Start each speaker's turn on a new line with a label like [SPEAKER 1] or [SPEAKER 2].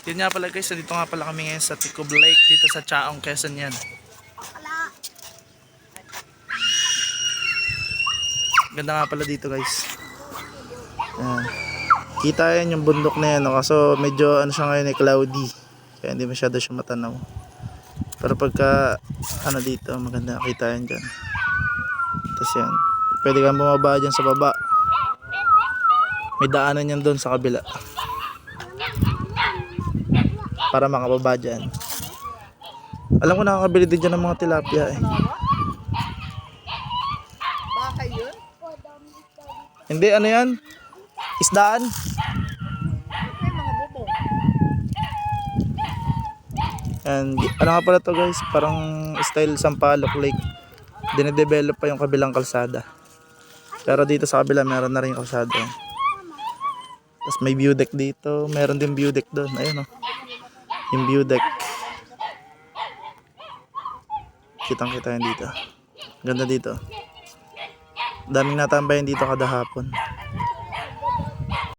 [SPEAKER 1] Yun nga pala guys, dito nga pala kami ngayon sa Ticob Lake, dito sa Chaong, Quezon yan. Ganda nga pala dito guys. Ayan. Kita yan yung bundok na yan, no? Kaso medyo ano siya ngayon, cloudy. Kaya hindi masyado siya matanaw. Pero pagka ano dito, maganda kita yan dyan. Tapos yan, pwede kang bumaba dyan sa baba. May daanan yan doon sa kabila para makababa dyan. Alam ko nakakabili din dyan ng mga tilapia eh.
[SPEAKER 2] Baka yun?
[SPEAKER 1] Hindi, ano yan? Isdaan.
[SPEAKER 2] May mga bubong.
[SPEAKER 1] And ano nga pala to guys, parang style Sampaloc Lake. Dinedevelop pa yung kabilang kalsada. Pero dito sa kabila meron na rin yung kalsada. Tapos may view deck dito, meron din view deck doon. Ayun oh. Yung view deck. Kitang-kita yan dito. Ganda dito. Daming natambayan dito kada hapon.